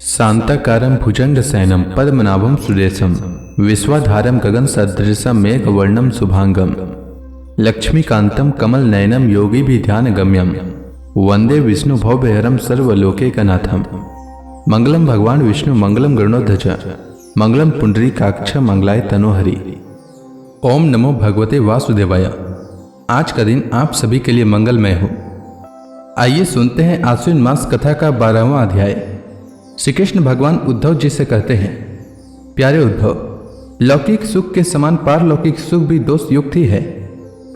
शांताकारं भुजंगशयनं पद्मनाभं सुरेशं विश्वाधारं गगनसदृशं मेघवर्णं शुभांगं लक्ष्मीकान्तं कमलनयनं योगिभिध्यानगम्यं वंदे विष्णुभवभयहरं सर्वलोकैकनाथं। मंगलम भगवान विष्णु मंगलम गरुड़ध्वज मंगलम पुंडरीकाक्ष मंगलाय तनोहरि। ओम नमो भगवते वासुदेवाय। आज का दिन आप सभी के लिए मंगलमय हो। आइए सुनते हैं आश्विन मास कथा का 12वां अध्याय। श्री कृष्ण भगवान उद्धव जी से कहते हैं, प्यारे उद्धव, लौकिक सुख के समान पारलौकिक सुख भी दोष युक्त ही है,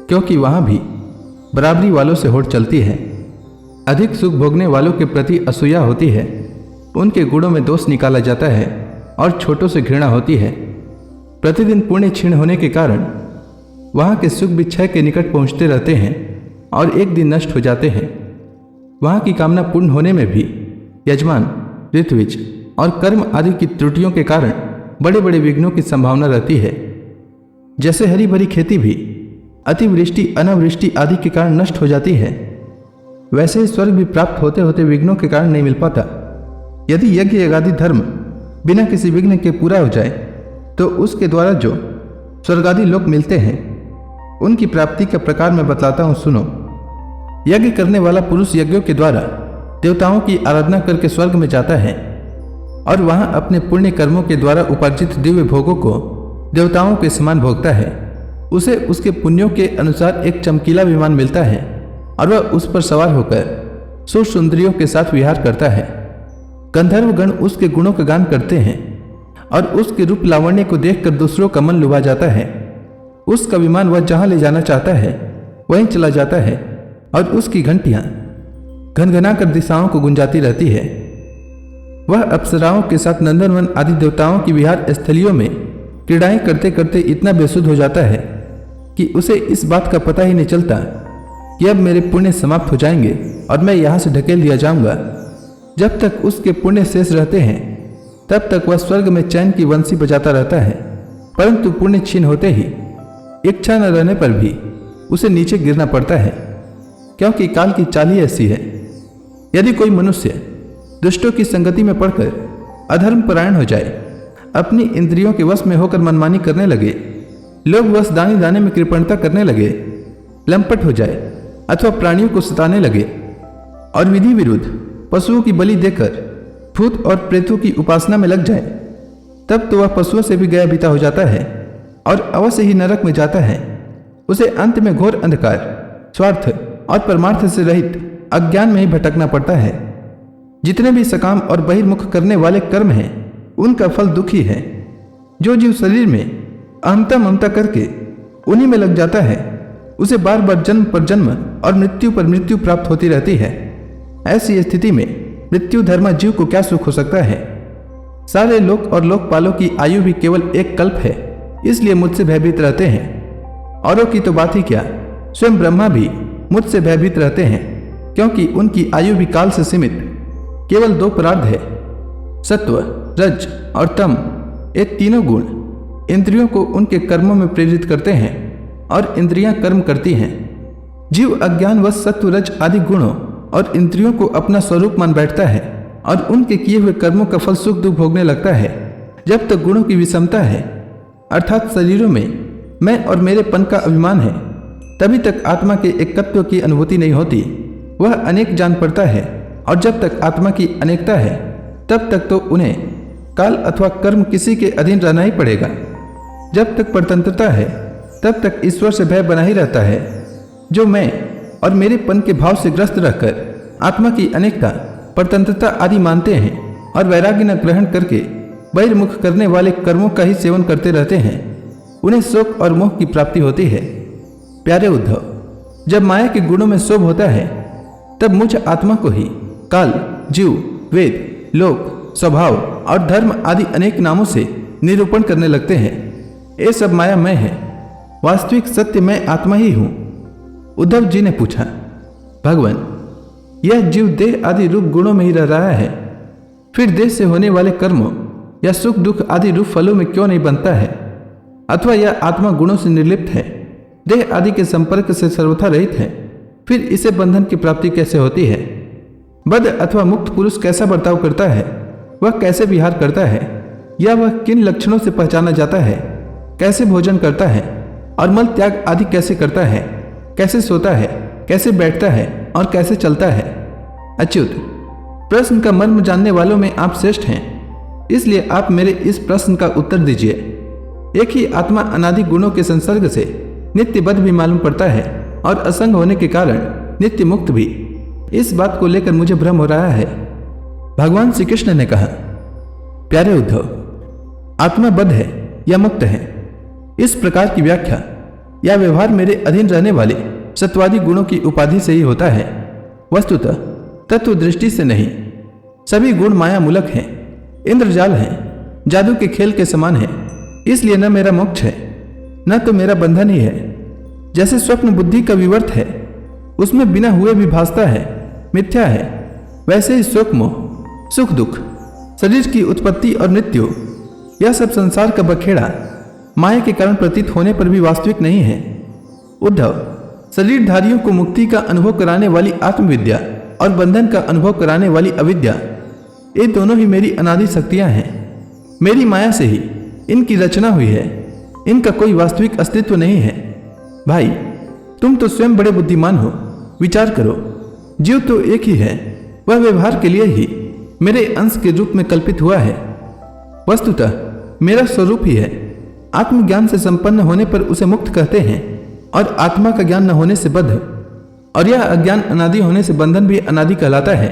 क्योंकि वहां भी बराबरी वालों से होड़ चलती है। अधिक सुख भोगने वालों के प्रति असूया होती है, उनके गुणों में दोष निकाला जाता है और छोटों से घृणा होती है। प्रतिदिन पुण्य क्षीण होने के कारण वहाँ के सुख भी क्षय के निकट पहुँचते रहते हैं और एक दिन नष्ट हो जाते हैं। वहाँ की कामना पूर्ण होने में भी यजमान, ऋत्विज और कर्म आदि की त्रुटियों के कारण बड़े बड़े विघ्नों की संभावना रहती है। जैसे हरी भरी खेती भी अतिवृष्टि अनावृष्टि आदि के कारण नष्ट हो जाती है, वैसे ही स्वर्ग भी प्राप्त होते होते विघ्नों के कारण नहीं मिल पाता। यदि यज्ञ यज्ञादि धर्म बिना किसी विघ्न के पूरा हो जाए तो उसके द्वारा जो स्वर्गादि लोक मिलते हैं उनकी प्राप्ति का प्रकार मैं बतलाता हूँ, सुनो। यज्ञ करने वाला पुरुष यज्ञों के द्वारा देवताओं की आराधना करके स्वर्ग में जाता है और वहां अपने पुण्य कर्मों के द्वारा उपार्जित दिव्य भोगों को देवताओं के समान भोगता है। उसे उसके पुण्यों के अनुसार एक चमकीला विमान मिलता है और वह उस पर सवार होकर सुर सुंदरियों के साथ विहार करता है। गंधर्व गण उसके गुणों का गान करते हैं और उसके रूप लावण्य को देखकर दूसरों का मन लुभा जाता है। उसका विमान वह जहां ले जाना चाहता है वहीं चला जाता है और उसकी घंटियां घनघना कर दिशाओं को गुंजाती रहती है। वह अप्सराओं के साथ नंदनवन आदि देवताओं की विहार स्थलियों में क्रीड़ाएं करते करते इतना बेसुध हो जाता है कि उसे इस बात का पता ही नहीं चलता कि अब मेरे पुण्य समाप्त हो जाएंगे और मैं यहाँ से ढकेल दिया जाऊंगा। जब तक उसके पुण्य शेष रहते हैं तब तक वह स्वर्ग में चैन की वंशी बजाता रहता है, परंतु पुण्य क्षीण होते ही इच्छा न रहने पर भी उसे नीचे गिरना पड़ता है, क्योंकि काल की चाल ही ऐसी है। यदि कोई मनुष्य दुष्टों की संगति में पड़कर अधर्म परायण हो जाए, अपनी इंद्रियों के वश में होकर मनमानी करने लगे, लोग वश दाने दाने में कृपणता करने लगे, लंपट हो जाए अथवा प्राणियों को सताने लगे और विधि विरुद्ध पशुओं की बलि देकर भूत और प्रेतों की उपासना में लग जाए, तब तो वह पशुओं से भी गया बीता हो जाता है और अवश्य ही नरक में जाता है। उसे अंत में घोर अंधकार, स्वार्थ और परमार्थ से रहित अज्ञान में ही भटकना पड़ता है। जितने भी सकाम और बहिर्मुख करने वाले कर्म हैं उनका फल दुखी है। जो जीव शरीर में अहमता ममता करके उन्हीं में लग जाता है, उसे बार बार जन्म पर जन्म और मृत्यु पर मृत्यु प्राप्त होती रहती है। ऐसी स्थिति में मृत्यु धर्मा जीव को क्या सुख हो सकता है। सारे लोक और लोकपालों की आयु भी केवल एक कल्प है, इसलिए मुझसे भयभीत रहते हैं। औरों की तो बात ही क्या, स्वयं ब्रह्मा भी मुझसे भयभीत रहते हैं, क्योंकि उनकी आयु भी काल से सीमित केवल 2 परार्ध है, सत्व, रज और तम। ये तीनों गुण इंद्रियों को उनके कर्मों में प्रेरित करते हैं और इंद्रियां कर्म करती हैं। जीव अज्ञानवश सत्व, रज आदि गुणों और इंद्रियों को अपना स्वरूप मान बैठता है और उनके किए हुए कर्मों का फल सुख दुख भोगने लगता है। जब तक गुणों की विषमता है, अर्थात शरीरों में मैं और मेरेपन का अभिमान है, तभी तक आत्मा के एकत्व की अनुभूति नहीं होती। वह अनेक जान पड़ता है और जब तक आत्मा की अनेकता है तब तक तो उन्हें काल अथवा कर्म किसी के अधीन रहना ही पड़ेगा। जब तक परतंत्रता है तब तक ईश्वर से भय बना ही रहता है। जो मैं और मेरेपन के भाव से ग्रस्त रहकर आत्मा की अनेकता, परतंत्रता आदि मानते हैं और वैराग्य न ग्रहण करके बहिर्मुख करने वाले कर्मों का ही सेवन करते रहते हैं, उन्हें शोक और मोह की प्राप्ति होती है। प्यारे उद्धव, जब माया के गुणों में शोभ होता है तब मुझ आत्मा को ही काल, जीव, वेद, लोक, स्वभाव और धर्म आदि अनेक नामों से निरूपण करने लगते हैं। ये सब माया मैं है, वास्तविक सत्य मैं आत्मा ही हूँ। उद्धव जी ने पूछा, भगवान, यह जीव देह आदि रूप गुणों में ही रह रहा है, फिर देह से होने वाले कर्मों या सुख दुख आदि रूप फलों में क्यों नहीं बनता है? अथवा यह आत्मा गुणों से निर्लिप्त है, देह आदि के संपर्क से सर्वथा रहित है, फिर इसे बंधन की प्राप्ति कैसे होती है? बद्ध अथवा मुक्त पुरुष कैसा बर्ताव करता है? वह कैसे विहार करता है या वह किन लक्षणों से पहचाना जाता है, कैसे भोजन करता है और मल त्याग आदि कैसे करता है, कैसे सोता है, कैसे बैठता है और कैसे चलता है। अच्युत, प्रश्न का मर्म जानने वालों में आप श्रेष्ठ हैं, इसलिए आप मेरे इस प्रश्न का उत्तर दीजिए। एक ही आत्मा अनादि गुणों के संसर्ग से नित्यबद्ध भी मालूम पड़ता है और असंग होने के कारण नित्य मुक्त भी। इस बात को लेकर मुझे भ्रम हो रहा है। भगवान श्री कृष्ण ने कहा, प्यारे उद्धव, आत्मा बद्ध है या मुक्त है, इस प्रकार की व्याख्या या व्यवहार मेरे अधीन रहने वाले सत्वादी गुणों की उपाधि से ही होता है, वस्तुतः तत्व दृष्टि से नहीं। सभी गुण माया मूलक हैं, इंद्रजाल हैं, जादू के खेल के समान है। इसलिए न मेरा मोक्ष है न तो मेरा बंधन ही है। जैसे स्वप्न बुद्धि का विवर्त है, उसमें बिना हुए भी भासता है, मिथ्या है, वैसे ही शोक मोह, सुख दुख, शरीर की उत्पत्ति और मृत्यु, यह सब संसार का बखेड़ा माया के कारण प्रतीत होने पर भी वास्तविक नहीं है। उद्धव, शरीरधारियों को मुक्ति का अनुभव कराने वाली आत्मविद्या और बंधन का अनुभव कराने वाली अविद्या, ये दोनों ही मेरी अनादि शक्तियां हैं। मेरी माया से ही इनकी रचना हुई है, इनका कोई वास्तविक अस्तित्व नहीं है। भाई, तुम तो स्वयं बड़े बुद्धिमान हो, विचार करो। जीव तो एक ही है, वह व्यवहार के लिए ही मेरे अंश के रूप में कल्पित हुआ है। वस्तुतः मेरा स्वरूप ही है। आत्मज्ञान से संपन्न होने पर उसे मुक्त कहते हैं और आत्मा का ज्ञान न होने से बद्ध, और यह अज्ञान अनादि होने से बंधन भी अनादि कहलाता है।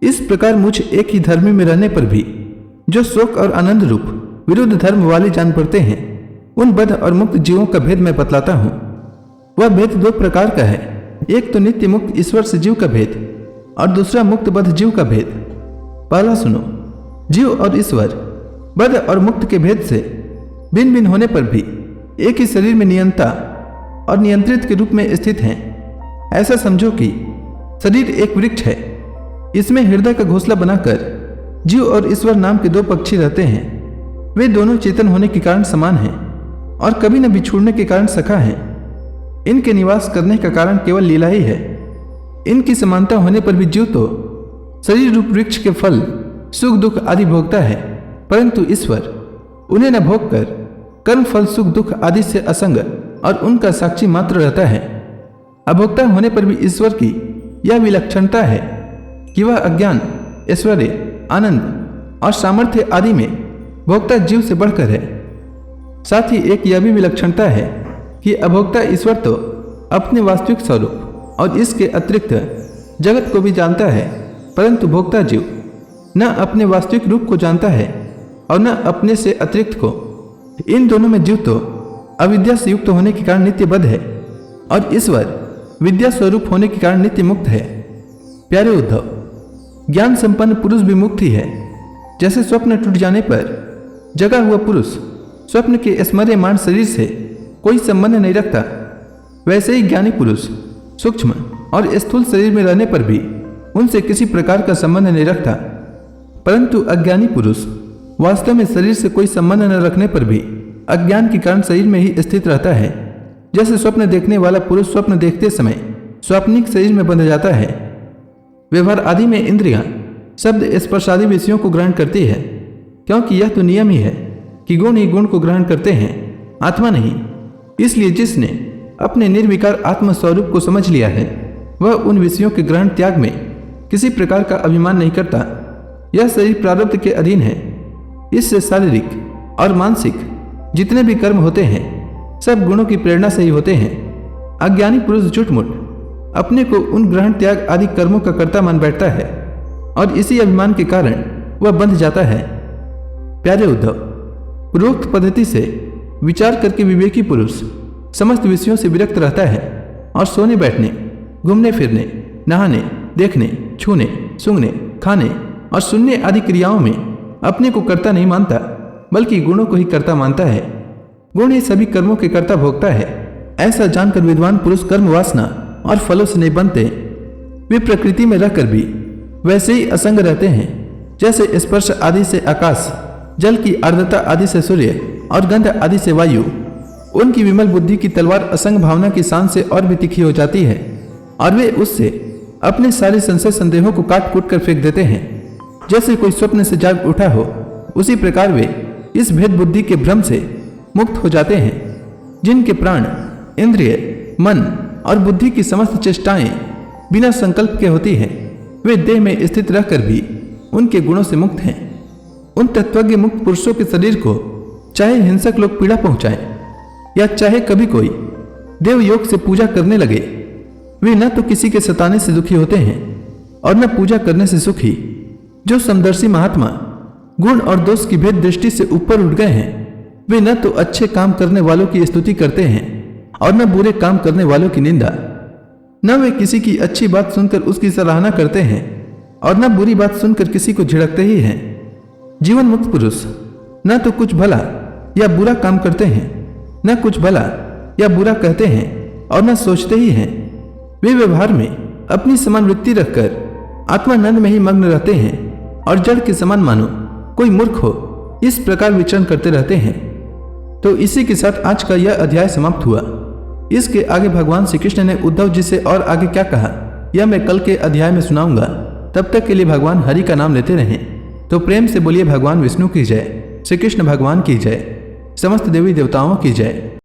इस प्रकार मुझ एक ही धर्म में रहने पर भी जो शोक और आनंद रूप विरुद्ध धर्म वाले जान पड़ते हैं, उन बद्ध और मुक्त जीवों का भेद मैं बतलाता हूं। वह भेद दो प्रकार का है, एक तो नित्य मुक्त ईश्वर से जीव का भेद और दूसरा मुक्त बद्ध जीव का भेद। पहला सुनो, जीव और ईश्वर बद्ध और मुक्त के भेद से भिन्न भिन्न होने पर भी एक ही शरीर में नियंता और नियंत्रित के रूप में स्थित हैं। ऐसा समझो कि शरीर एक वृक्ष है, इसमें हृदय का घोंसला बनाकर जीव और ईश्वर नाम के दो पक्षी रहते हैं। वे दोनों चेतन होने के कारण समान हैं और कभी न बिछुड़ने के कारण सखा हैं। इनके निवास करने का कारण केवल लीला ही है। इनकी समानता होने पर भी जीव तो शरीर रूप वृक्ष के फल सुख दुख आदि भोगता है, परंतु ईश्वर उन्हें न भोग कर कर्म फल सुख दुख आदि से असंग और उनका साक्षी मात्र रहता है। अभोक्ता होने पर भी ईश्वर की यह विलक्षणता है कि वह अज्ञान, ऐश्वर्य, आनंद और सामर्थ्य आदि में भोक्ता जीव से बढ़कर है। साथ ही एक यह भी विलक्षणता है कि अभोक्ता ईश्वर तो अपने वास्तविक स्वरूप और इसके अतिरिक्त जगत को भी जानता है, परंतु भोक्ता जीव न अपने वास्तविक रूप को जानता है और न अपने से अतिरिक्त को। इन दोनों में जीव तो अविद्या से युक्त होने के कारण नित्यबद्ध है और ईश्वर विद्या स्वरूप होने के कारण नित्य मुक्त है। प्यारे उद्धव, ज्ञान संपन्न पुरुष भी मुक्त ही है। जैसे स्वप्न टूट जाने पर जगा हुआ पुरुष स्वप्न के स्मर्यमान शरीर से कोई संबंध नहीं रखता, वैसे ही ज्ञानी पुरुष सूक्ष्म और स्थूल शरीर में रहने पर भी उनसे किसी प्रकार का संबंध नहीं रखता, परंतु अज्ञानी पुरुष वास्तव में शरीर से कोई संबंध न रखने पर भी अज्ञान के कारण शरीर में ही स्थित रहता है। जैसे स्वप्न देखने वाला पुरुष स्वप्न देखते समय स्वाप्निक शरीर में बंध जाता है। व्यवहार आदि में इंद्रियां शब्द स्पर्श आदि विषयों को ग्रहण करती है, क्योंकि यह तो नियम ही है कि गुण ही गुण को ग्रहण करते हैं, आत्मा नहीं। इसलिए जिसने अपने निर्विकार आत्म स्वरूप को समझ लिया है, वह उन विषयों के ग्रहण त्याग में किसी प्रकार का अभिमान नहीं करता। यह शरीर प्रारब्ध के अधीन है। इससे शारीरिक और मानसिक जितने भी कर्म होते हैं, सब गुणों की प्रेरणा से ही होते हैं। अज्ञानी पुरुष झूठमूठ अपने को उन ग्रहण त्याग आदि कर्मों का कर्ता मान बैठता है और इसी अभिमान के कारण वह बंध जाता है। प्यारे उद्धव, पूर्वोक्त पद्धति से विचार करके विवेकी पुरुष समस्त विषयों से विरक्त रहता है और सोने बैठने, घूमने फिरने, नहाने, देखने, छूने, सूंघने, खाने और सुनने आदि क्रियाओं में अपने को कर्ता नहीं मानता, बल्कि गुणों को ही कर्ता मानता है। गुण ही सभी कर्मों के कर्ता भोगता है। ऐसा जानकर विद्वान पुरुष कर्म वासना और फलों से नहीं बनते। वे प्रकृति में रहकर भी वैसे ही असंग रहते हैं, जैसे स्पर्श आदि से आकाश, जल की आर्द्रता आदि से सूर्य और गंध आदि से वायु। उनकी विमल बुद्धि की तलवार असंग भावना की शान से और भी तीखी हो जाती है और वे उससे अपने सारे संशय संदेहों को काट कूट कर फेंक देते हैं। जैसे कोई स्वप्न से जाग उठा हो, उसी प्रकार वे इस भेद बुद्धि के भ्रम से मुक्त हो जाते हैं। जिनके प्राण, इंद्रिय, मन और बुद्धि की समस्त चेष्टाएं बिना संकल्प के होती हैं, वे देह में स्थित रहकर भी उनके गुणों से मुक्त हैं। उन तत्वज्ञ मुक्त पुरुषों के शरीर को चाहे हिंसक लोग पीड़ा पहुंचाएं या चाहे कभी कोई देव योग से पूजा करने लगे, वे न तो किसी के सताने से दुखी होते हैं और न पूजा करने से सुखी। जो समदर्शी महात्मा गुण और दोष की भेद दृष्टि से ऊपर उठ गए हैं, वे न तो अच्छे काम करने वालों की स्तुति करते हैं और न बुरे काम करने वालों की निंदा। न वे किसी की अच्छी बात सुनकर उसकी सराहना करते हैं और न बुरी बात सुनकर किसी को झिड़कते ही हैं। जीवन मुक्त पुरुष न तो कुछ भला या बुरा काम करते हैं, न कुछ भला या बुरा कहते हैं और न सोचते ही हैं। वे व्यवहार में अपनी समान वृत्ति रखकर आत्मानंद में ही मग्न रहते हैं और जड़ के समान मानो कोई मूर्ख हो, इस प्रकार विचरण करते रहते हैं। तो इसी के साथ आज का यह अध्याय समाप्त हुआ। इसके आगे भगवान श्री कृष्ण ने उद्धव जी से और आगे क्या कहा, यह मैं कल के अध्याय में सुनाऊंगा। तब तक के लिए भगवान हरि का नाम लेते रहें। तो प्रेम से बोलिए भगवान विष्णु की जय, श्री कृष्ण भगवान की जय, समस्त देवी देवताओं की जय।